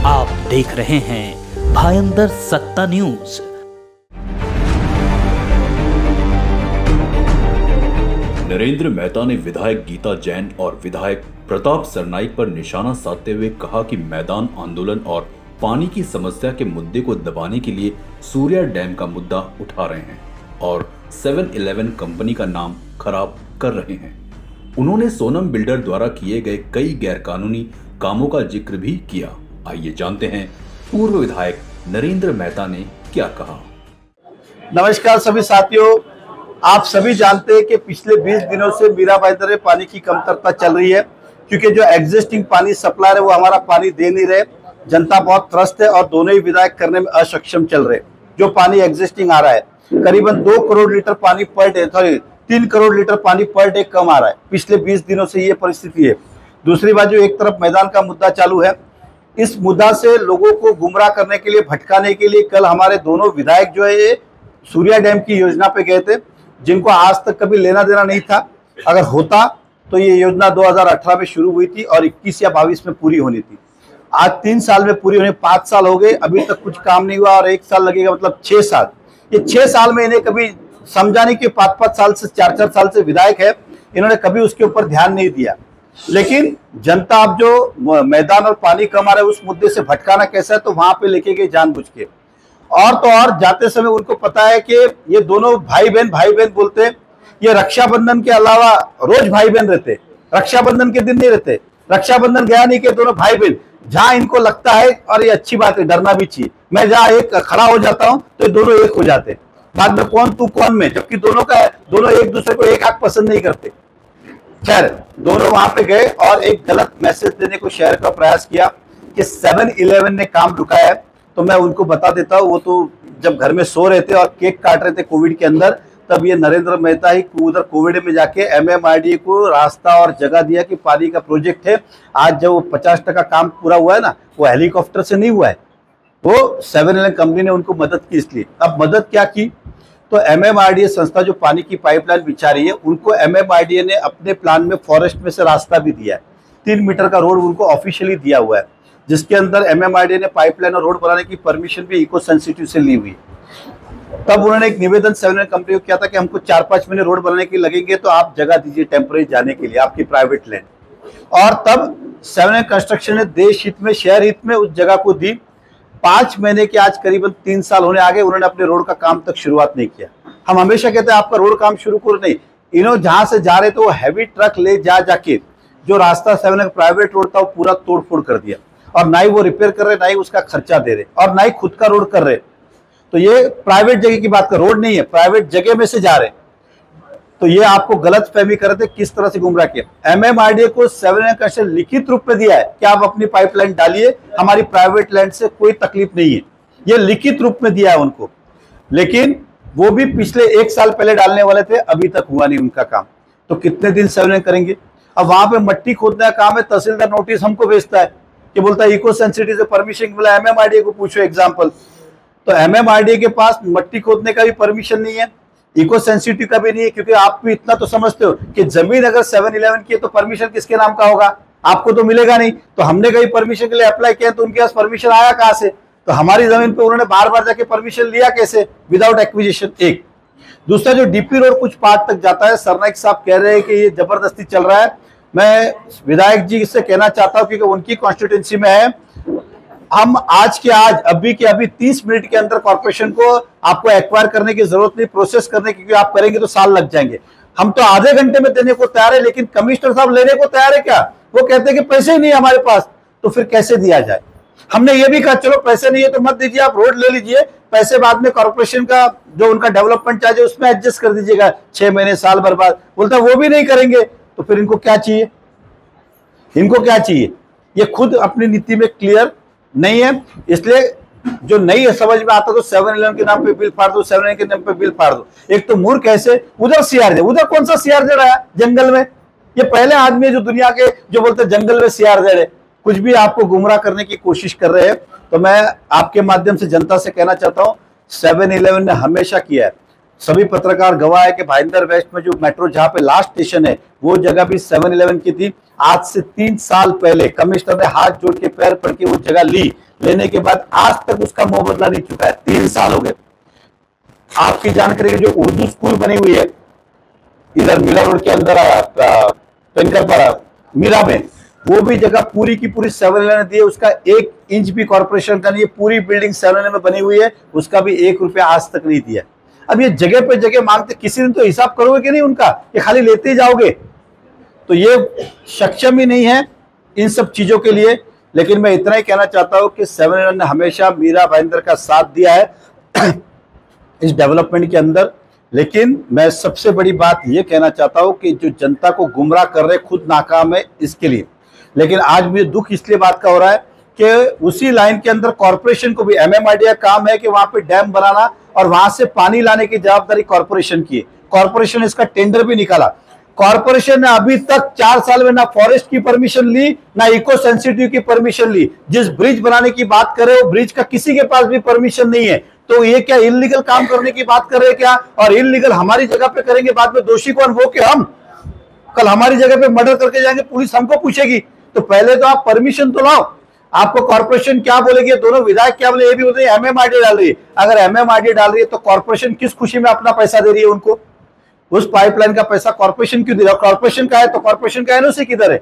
आप देख रहे हैं भायंदर सत्ता न्यूज। नरेंद्र मेहता ने विधायक गीता जैन और विधायक प्रताप सरनाईक पर निशाना साधते हुए कहा कि मैदान आंदोलन और पानी की समस्या के मुद्दे को दबाने के लिए सूर्या डैम का मुद्दा उठा रहे हैं और 7-Eleven कंपनी का नाम खराब कर रहे हैं। उन्होंने सोनम बिल्डर द्वारा किए गए कई गैरकानूनी कामों का जिक्र भी किया। आइए जानते हैं पूर्व विधायक नरेंद्र मेहता ने क्या कहा। नमस्कार सभी साथियों, आप सभी जानते हैं कि पिछले 20 दिनों से मीरा भाईंदर में पानी की कमतरता चल रही है, क्योंकि जो एग्जिस्टिंग पानी सप्लायर है वो हमारा पानी दे नहीं रहे। जनता बहुत त्रस्त है और दोनों ही विधायक करने में असक्षम चल रहे। जो पानी एग्जिस्टिंग आ रहा है करीबन 2 करोड़ लीटर पानी पर डे, 3 करोड़ लीटर पानी पर डे कम आ रहा है। पिछले 20 दिनों से ये परिस्थिति है। दूसरी बात, जो एक तरफ मैदान का मुद्दा चालू है, इस मुद्दा से लोगों को गुमराह करने के लिए, भटकाने के लिए कल हमारे दोनों विधायक जो है ये सूर्या डैम की योजना पे गए थे, जिनको आज तक कभी लेना देना नहीं था। अगर होता तो ये योजना 2018 में शुरू हुई थी और 21 या 22 में पूरी होनी थी। आज 3 साल में पूरी होने 5 साल हो गए, अभी तक कुछ काम नहीं हुआ और 1 साल लगेगा, मतलब 6 साल। ये 6 साल में इन्हें कभी समझा नहीं कि 5-5 साल से 4-4 साल से विधायक है, इन्होंने कभी उसके ऊपर ध्यान नहीं दिया। लेकिन जनता अब जो मैदान और पानी कम आ रहा है उस मुद्दे से भटकाना कैसा है, तो वहां पे लेके गए जानबूझ के। और तो और जाते समय उनको पता है कि ये दोनों भाई बहन बोलते हैं। ये रक्षाबंधन के अलावा रोज भाई बहन रहते, रक्षाबंधन के दिन नहीं रहते। रक्षाबंधन गया नहीं कि दोनों भाई बहन, जहां इनको लगता है और ये अच्छी बात है, डरना भी चाहिए, मैं जहां एक खड़ा हो जाता हूं तो ये दोनों एक हो जाते। बाद में कौन तू कौन मैं, जबकि दोनों एक दूसरे को एक आंख पसंद नहीं करते। खैर, दोनों वहां पे गए और एक गलत मैसेज देने को शहर का प्रयास किया कि 7-Eleven ने काम रुकाया है। तो मैं उनको बता देता हूँ, वो तो जब घर में सो रहे थे और केक काट रहे थे कोविड के अंदर, तब ये नरेंद्र मेहता ही उधर कोविड में जाके MMRDA को रास्ता और जगह दिया कि पानी का प्रोजेक्ट है। आज जब वो 50% काम पूरा हुआ है ना, वो हेलीकॉप्टर से नहीं हुआ है, वो 7-Eleven कंपनी ने उनको मदद की। इसलिए अब मदद क्या की, तो MMRDA संस्था जो पानी की पाइपलाइन बिछा रही है, उनको MMRDA ने अपने प्लान में फॉरेस्ट में से रास्ता भी दिया है। 3 मीटर का रोड उनको ऑफिशियली दिया हुआ है, जिसके अंदर MMRDA ने पाइपलाइन और रोड बनाने की परमिशन भी इको सेंसिटिव से ली हुई। तब उन्होंने एक निवेदन 7-Eleven कंपनी को किया था कि हमको 4-5 महीने रोड बनाने के लगेंगे, तो आप जगह दीजिए टेम्परेरी जाने के लिए, आपकी प्राइवेट लैंड। और तब 7-Eleven कंस्ट्रक्शन ने देश हित में, शहर हित में उस जगह को दी। 5 महीने के आज करीबन 3 साल होने आगे, उन्होंने अपने रोड का काम तक शुरुआत नहीं किया। हम हमेशा कहते हैं आपका रोड काम शुरू करो, नहीं, इन्होंने जहां से जा रहे थे वो हैवी ट्रक ले जाके जो रास्ता 7-Eleven प्राइवेट रोड था वो पूरा तोड़फोड़ कर दिया। और ना ही वो रिपेयर कर रहे, ना ही उसका खर्चा दे रहे, और ना ही खुद का रोड कर रहे। तो ये प्राइवेट जगह की बात कर, रोड नहीं है, प्राइवेट जगह में से जा रहे। तो ये आपको गलत फहमी कर रहे थे, किस तरह से गुमराह किया। MMRDA को 7-Eleven का लिखित रूप में दिया है कि आप अपनी पाइपलाइन डालिए, हमारी प्राइवेट लैंड से कोई तकलीफ नहीं है, ये लिखित रूप में दिया है उनको। लेकिन वो भी पिछले 1 साल पहले डालने वाले थे, अभी तक हुआ नहीं उनका काम। तो कितने दिन 7-Eleven करेंगे। अब वहां पे मट्टी खोदने का काम है, तहसीलदार नोटिस हमको भेजता है कि बोलता है इको सेंसिटिव से परमिशन मिला, MMRDA को पूछो एग्जाम्पल। तो MMRDA के पास मट्टी खोदने का भी परमिशन नहीं है, इको सेंसिटिव का भी नहीं है, क्योंकि आप भी इतना तो समझते हो कि जमीन अगर 7-Eleven की है तो परमिशन किसके नाम का होगा, आपको तो मिलेगा नहीं। तो हमने कहीं परमिशन के लिए अप्लाई किया तो उनके पास परमिशन आया कहां से, तो हमारी जमीन पे उन्होंने बार बार जाके परमिशन लिया कैसे, विदाउट एक्विजिशन। एक दूसरा, जो डीपी रोड कुछ पार्ट तक जाता है, सरनाईक साहब कह रहे हैं कि ये जबरदस्ती चल रहा है। मैं विधायक जी से कहना चाहता हूं, क्योंकि उनकी कॉन्स्टिट्यूंसी में है, हम आज के आज, अभी के अभी 30 मिनट के अंदर कॉर्पोरेशन को आपको एक्वायर करने की जरूरत नहीं, प्रोसेस करने की, क्योंकि आप करेंगे तो साल लग जाएंगे। हम तो आधे घंटे में देने को तैयार है, लेकिन कमिश्नर साहब लेने को तैयार है क्या, वो कहते हैं कि पैसे ही नहीं हमारे पास। तो फिर कैसे दिया जाए। हमने ये भी कहा चलो पैसे नहीं है तो मत दीजिए, आप रोड ले लीजिए, पैसे बाद में कॉर्पोरेशन का जो उनका डेवलपमेंट चार्ज है उसमें एडजस्ट कर दीजिएगा, 6 महीने साल भर बाद। बोलता वो भी नहीं करेंगे, तो फिर इनको क्या चाहिए, इनको क्या चाहिए। ये खुद अपनी नीति में क्लियर नहीं है, इसलिए जो नहीं है समझ में आता तो 7-Eleven के नाम पे बिल फाड़ दो, 7-Eleven के नाम पे बिल फाड़ दो। एक तो मूर्ख ऐसे, उधर CRZ, उधर कौन सा CRZ आया जंगल में, ये पहले आदमी है जो दुनिया के जो बोलते जंगल में CRZ है। कुछ भी आपको गुमराह करने की कोशिश कर रहे हैं। तो मैं आपके माध्यम से जनता से कहना चाहता हूं, 7-Eleven ने हमेशा किया है, सभी पत्रकार गवाह है कि भाईंदर वेस्ट में जो मेट्रो जहां पे लास्ट स्टेशन है वो जगह भी 7-Eleven की थी। आज से 3 साल पहले कमिश्नर ने हाथ जोड़ के पैर पड़ के वो जगह ली, लेने के बाद आज तक उसका मुंह बदला नहीं चुका है। 3 साल हो गए। आपकी जानकारी जो उर्दू स्कूल बनी हुई है इधर मीरा रोड के अंदर पेंकरपाड़ा मीरा में, वो भी जगह पूरी की पूरी 7-Eleven ने दी है, उसका 1 इंच भी कॉर्पोरेशन का नहीं है। पूरी बिल्डिंग 7-Eleven में बनी हुई है, उसका भी 1 रुपया आज तक नहीं दिया। अब ये जगह पे जगह मांगते, किसी दिन तो हिसाब करोगे कि नहीं उनका, ये खाली लेते ही जाओगे? तो ये सक्षम ही नहीं है इन सब चीजों के लिए। लेकिन मैं इतना ही कहना चाहता हूं कि 7-Eleven ने हमेशा मीरा भाईंदर का साथ दिया है इस डेवलपमेंट के अंदर। लेकिन मैं सबसे बड़ी बात यह कहना चाहता हूं कि जो जनता को गुमराह कर रहे खुद नाकाम है इसके लिए। लेकिन आज मुझे दुख इसलिए बात का हो रहा है कि उसी लाइन के अंदर कॉर्पोरेशन को भी MMRDA का काम है कि वहां पे डैम बनाना और वहां से पानी लाने की जवाबदारी कॉर्पोरेशन की है। कॉर्पोरेशन इसका टेंडर भी निकाला। कॉर्पोरेशन ने अभी तक 4 साल में ना फॉरेस्ट की परमिशन ली, ना इको सेंसिटिव की परमिशन ली। जिस ब्रिज बनाने की बात कर रहे हो, ब्रिज का किसी के पास भी परमिशन नहीं है। तो ये क्या इलीगल काम करने की बात कर रहे हैं क्या? और इलीगल हमारी जगह पे करेंगे, बाद में दोषी कौन? वो कि हम। कल हमारी जगह पे मर्डर करके जाएंगे, पुलिस हमको पूछेगी। तो पहले तो आप परमिशन तो लाओ। आपको कॉर्पोरेशन क्या बोलेगी, दोनों विधायक क्या बोले, ये भी बोलते हैं MMRDA डाल रही है। अगर MMRDA डाल रही है तो कॉर्पोरेशन किस खुशी में अपना पैसा दे रही है उनको? उस पाइपलाइन का पैसा कॉर्पोरेशन क्यों दे रहा है? कॉर्पोरेशन का है तो कॉर्पोरेशन का एनओसी किधर है?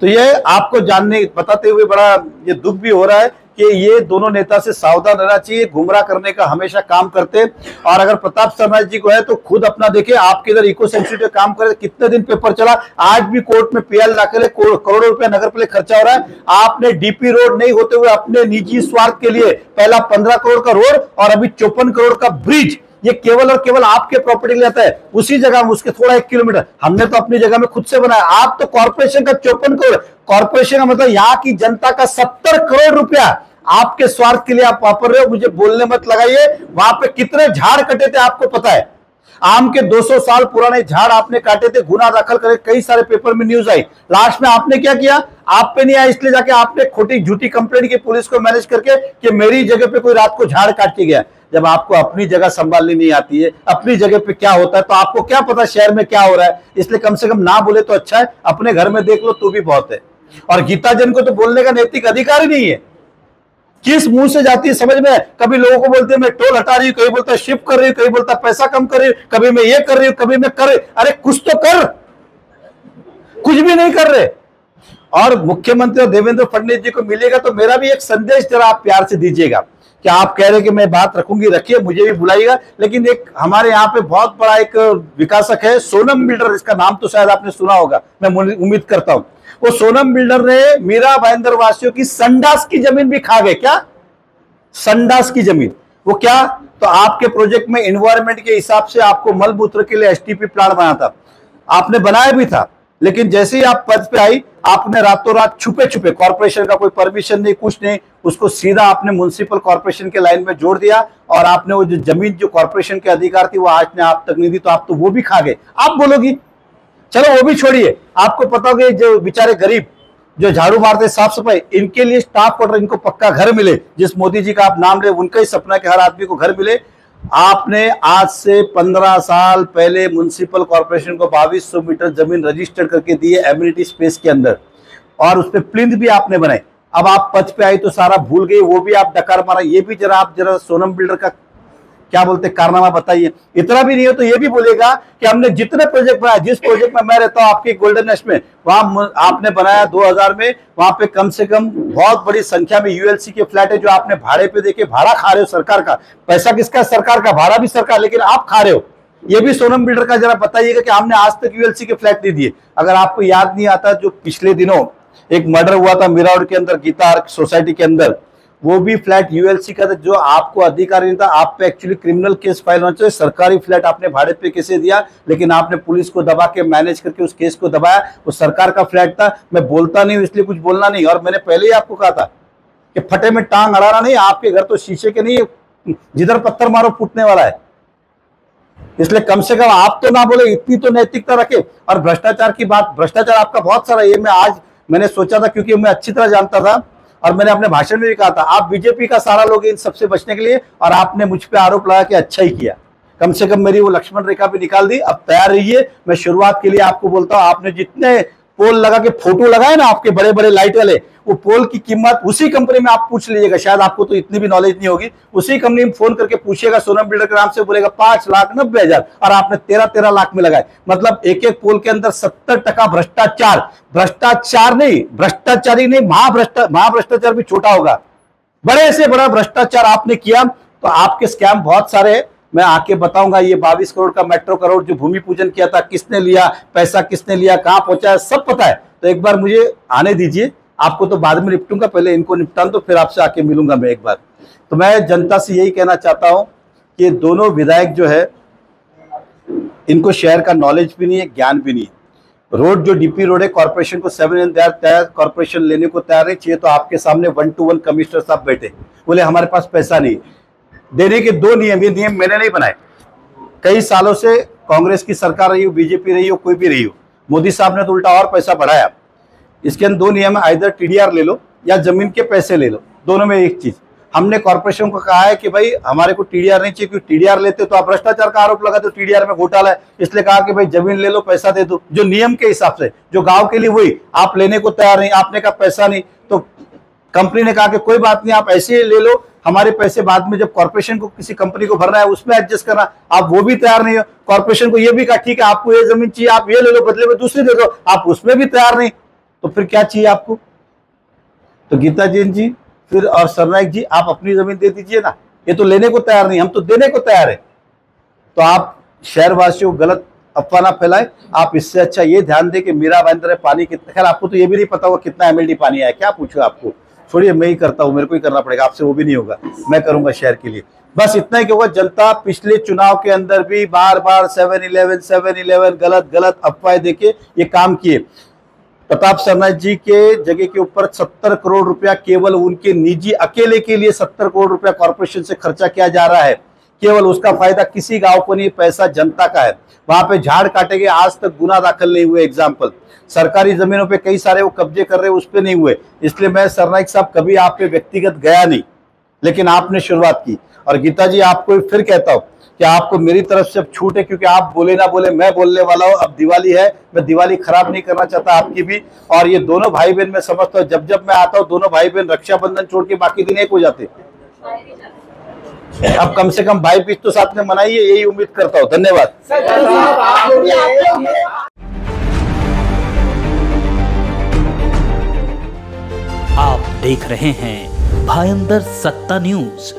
तो ये आपको जानने बताते हुए बड़ा ये दुख भी हो रहा है कि ये दोनों नेता से सावधान रहना चाहिए। गुमराह करने का हमेशा काम करते। और अगर प्रताप सरनाईक जी को है तो खुद अपना देखे, आपके इधर इको सेंसिटिव काम करे। कितने दिन पेपर चला, आज भी कोर्ट में PL दाखिल है, करोड़ों रुपया नगर के लिए खर्चा हो रहा है। आपने DP रोड नहीं होते हुए अपने निजी स्वार्थ के लिए पहला 15 करोड़ का रोड और अभी 54 करोड़ का ब्रिज, ये केवल और केवल आपके प्रॉपर्टी के लिए आता है। उसी जगह में उसके थोड़ा 1 किलोमीटर हमने तो अपनी जगह में खुद से बनाया। आप तो कॉर्पोरेशन का 54 करोड़, कॉर्पोरेशन का मतलब यहाँ की जनता का 70 करोड़ रुपया आपके स्वार्थ के लिए आप वापर रहे हो। मुझे बोलने मत लगाइए। वहां पे कितने झाड़ कटे थे आपको पता है? आम के 200 साल पुराने झाड़ आपने काटे थे, गुना दाखिल करे, कई सारे पेपर में न्यूज आई। लास्ट में आपने क्या किया? आप पे नहीं आया इसलिए जाके आपने खोटी झूठी कंप्लेंट की पुलिस को मैनेज करके कि मेरी जगह पे कोई रात को झाड़ काट के गया। जब आपको अपनी जगह संभालनी नहीं आती है, अपनी जगह पे क्या होता है, तो आपको क्या पता शहर में क्या हो रहा है? इसलिए कम से कम ना बोले तो अच्छा है, अपने घर में देख लो तो भी बहुत है। और गीता जैन को तो बोलने का नैतिक अधिकार ही नहीं है। किस मुंह से जाती है समझ में? कभी लोगों को बोलते हैं मैं टोल हटा रही हूं, कभी बोलता है शिफ्ट कर रही हूं, कभी बोलता है पैसा कम कर रही हूं, कभी मैं ये कर रही हूं, कभी मैं कर रही। अरे कुछ तो कर, कुछ भी नहीं कर रहे। और मुख्यमंत्री देवेंद्र फडणवीस जी को मिलेगा तो मेरा भी एक संदेश जरा आप प्यार से दीजिएगा कि आप कह रहे कि मैं बात रखूंगी, रखिए, मुझे भी बुलाइएगा। लेकिन एक हमारे यहाँ पे बहुत बड़ा एक विकासक है सोनम बिल्डर, इसका नाम तो शायद आपने सुना होगा, मैं उम्मीद करता हूं। वो सोनम बिल्डर ने मीरा भाईंदर वासियों की संडास की जमीन भी खा गए। क्या? संडास की जमीन। वो क्या? तो आपके प्रोजेक्ट में एनवायरमेंट के हिसाब से आपको मलमूत्र के लिए STP प्लांट बना था, आपने बनाया भी था। लेकिन जैसे ही आप पद पे आई, आपने रातों रात छुपे छुपे, कॉर्पोरेशन का कोई परमिशन नहीं, कुछ नहीं, उसको सीधा आपने म्युनिसिपल कॉर्पोरेशन के लाइन में जोड़ दिया। और आपने वो जो जमीन जो कॉर्पोरेशन के अधिकार थी वो आज ने आप तक नहीं दी, तो आप तो वो भी खा गए। आप बोलोगी चलो वो भी छोड़िए, आपको पता होगा जो बेचारे गरीब जो झाड़ू मारते, साफ सफाई, इनके लिए स्टाफ क्वार्टर, इनको पक्का घर मिले। जिस मोदी जी का आप नाम ले, उनका ही सपना कि हर आदमी को घर मिले। आपने आज से 15 साल पहले म्युनिसिपल कॉर्पोरेशन को 2200 मीटर जमीन रजिस्टर करके दी है एमिनिटी स्पेस के अंदर, और उस पर प्लिंथ भी आपने बनाए। अब आप पद पे आई तो सारा भूल गई, वो भी आप डकार मारा। ये भी जरा आप जरा सोनम बिल्डर का क्या बोलते कारनामा बताइए। इतना भी नहीं हो तो ये भी बोलेगा कि हमने जितने प्रोजेक्ट बनाए, जिस प्रोजेक्ट में मैं रहता हूं आपके गोल्डन नेस्ट में, वहां आपने बनाया 2000 में, वहां पे कम से कम बहुत बड़ी संख्या में ULC के फ्लैट है जो आपने भाड़े पे देके भाड़ा खा रहे हो। सरकार का पैसा किसका? सरकार का, भाड़ा भी सरकार, लेकिन आप खा रहे हो। ये भी सोनम बिल्डर का जरा बताइएगा कि हमने आज तक ULC के फ्लैट नहीं दिए। अगर आपको याद नहीं आता, जो पिछले दिनों एक मर्डर हुआ था मीरा रोड के अंदर गीता आर्क सोसाइटी के अंदर, वो भी फ्लैट ULC का था, जो आपको अधिकार नहीं था। आप पे एक्चुअली क्रिमिनल केस फाइल होना चाहिए। सरकारी फ्लैट आपने भाड़े पे कैसे दिया? लेकिन आपने पुलिस को दबा के मैनेज करके उस केस को दबाया। वो सरकार का फ्लैट था। मैं बोलता नहीं हूं इसलिए कुछ बोलना नहीं, और मैंने पहले ही आपको कहा था कि फटे में टांग अड़ाना नहीं। आपके घर तो शीशे के नहीं, जिधर पत्थर मारो फूटने वाला है। इसलिए कम से कम आप तो ना बोले, इतनी तो नैतिकता रखे। और भ्रष्टाचार की बात, भ्रष्टाचार आपका बहुत सारा, ये मैंने सोचा था, क्योंकि मैं अच्छी तरह जानता था और मैंने अपने भाषण में भी कहा था, आप बीजेपी का सारा लोग इन सबसे बचने के लिए, और आपने मुझ पे आरोप लगाया कि अच्छा ही किया। कम से कम मेरी वो लक्ष्मण रेखा भी निकाल दी। अब तैयार रहिए। मैं शुरुआत के लिए आपको बोलता हूं, आपने जितने पोल लगा के फोटो लगाए ना आपके बड़े बड़े लाइट वाले, वो पोल की कीमत उसी कंपनी में आप पूछ लीजिएगा, शायद आपको तो इतनी भी नॉलेज नहीं होगी, उसी कंपनी में फोन करके पूछिएगा सोनम बिल्डर के नाम से, बोलेगा 5,90,000 और आपने 13 लाख में लगाए। मतलब एक एक पोल के अंदर 70% भ्रष्टाचार। भ्रष्टाचार नहीं, भ्रष्टाचारी नहीं, महाभ्रष्टाचार भी छोटा होगा, बड़े से बड़ा भ्रष्टाचार आपने किया। तो आपके स्कैम बहुत सारे हैं, मैं आके बताऊंगा। ये 22 करोड़ का मेट्रो का रोड जो भूमि पूजन किया था, किसने लिया, पैसा किसने लिया, कहां पहुंचा, सब पता है। तो एक बार मुझे आने दीजिए, आपको तो बाद में निपटूंगा, पहले इनको निपटा तो फिर आपसे आके मिलूंगा मैं एक बार। तो मैं जनता से यही कहना चाहता हूं कि दोनों विधायक जो है, इनको शहर का नॉलेज भी नहीं है, ज्ञान भी नहीं है। रोड जो डीपी रोड है, कॉर्पोरेशन को 7 तैयार, कॉर्पोरेशन लेने को तैयार नहीं चाहिए। तो आपके सामने 1-to-1 कमिश्नर साहब बैठे, बोले हमारे पास पैसा नहीं। देने के 2 नियम, ये नियम मैंने नहीं बनाए, कई सालों से कांग्रेस की सरकार रही हो, बीजेपी रही हो, कोई भी रही हो, मोदी साहब ने तो उल्टा और पैसा बढ़ाया। इसके अंदर 2 नियम है, आइदर टीडीआर ले लो या जमीन के पैसे ले लो, दोनों में एक चीज। हमने कॉर्पोरेशन को कहा है कि भाई हमारे को टीडीआर नहीं चाहिए, क्योंकि टीडीआर लेते तो आप भ्रष्टाचार का आरोप लगाते, तो टीडीआर में घोटाला है, इसलिए कहा कि भाई जमीन ले लो, पैसा दे दो, जो नियम के हिसाब से, जो गांव के लिए वही। आप लेने को तैयार नहीं, आपने कहा पैसा नहीं, तो कंपनी ने कहा कि कोई बात नहीं, आप ऐसे ही ले लो, हमारे पैसे बाद में जब कॉर्पोरेशन को किसी कंपनी को भरना है उसमें एडजस्ट करना। आप वो भी तैयार नहीं हो। कॉर्पोरेशन को ये भी कहा ठीक है आपको ये जमीन चाहिए, आप ये ले लो, बदले में दूसरी दे दो, आप उसमें भी तैयार नहीं, तो फिर क्या चाहिए आपको? तो गीता जैन जी फिर और सरनाइक जी, आप अपनी जमीन दे दीजिए ना, ये तो लेने को तैयार नहीं, हम तो देने को तैयार है। तो आप शहरवासियों को गलत अफवाह ना फैलाएं। आप इससे अच्छा ये ध्यान दें कि मीरा भाईंदर पानी कितना, खैर आपको तो ये भी नहीं पता होगा कितना MLD पानी आया, क्या पूछो आपको, छोड़िए मैं ही करता हूं, मेरे को ही करना पड़ेगा, आपसे वो भी नहीं होगा, मैं करूंगा शहर के लिए। बस इतना ही होगा। जनता पिछले चुनाव के अंदर भी बार बार 7-11 गलत अफवाहें देके ये काम किए। प्रताप सरनाइक जी के जगह के ऊपर 70 करोड़ रुपया केवल उनके निजी अकेले के लिए 70 करोड़ रुपया कॉर्पोरेशन से खर्चा किया जा रहा है। केवल उसका फायदा किसी गांव को नहीं, पैसा जनता का है। वहां पे झाड़ काटे गए, आज तक गुना दाखिल नहीं हुए। एग्जाम्पल, सरकारी जमीनों पे कई सारे वो कब्जे कर रहे हैं, उस पे नहीं हुए। इसलिए मैं सरनाइक साहब कभी आप पे व्यक्तिगत गया नहीं, लेकिन आपने शुरुआत की। और गीता जी आपको फिर कहता हूं कि आपको मेरी तरफ से अब छूट है, क्योंकि आप बोले ना बोले मैं बोलने वाला हूं। अब दिवाली है, मैं दिवाली खराब नहीं करना चाहता आपकी भी। और ये दोनों भाई बहन मैं समझता हूँ, जब जब मैं आता हूँ दोनों भाई बहन रक्षाबंधन छोड़ के बाकी दिन एक हो जाते। अब कम से कम भाई बीच तो साथ में मनाइए, यही उम्मीद करता हूँ। धन्यवाद। आप देख रहे हैं भायंदर सत्ता न्यूज।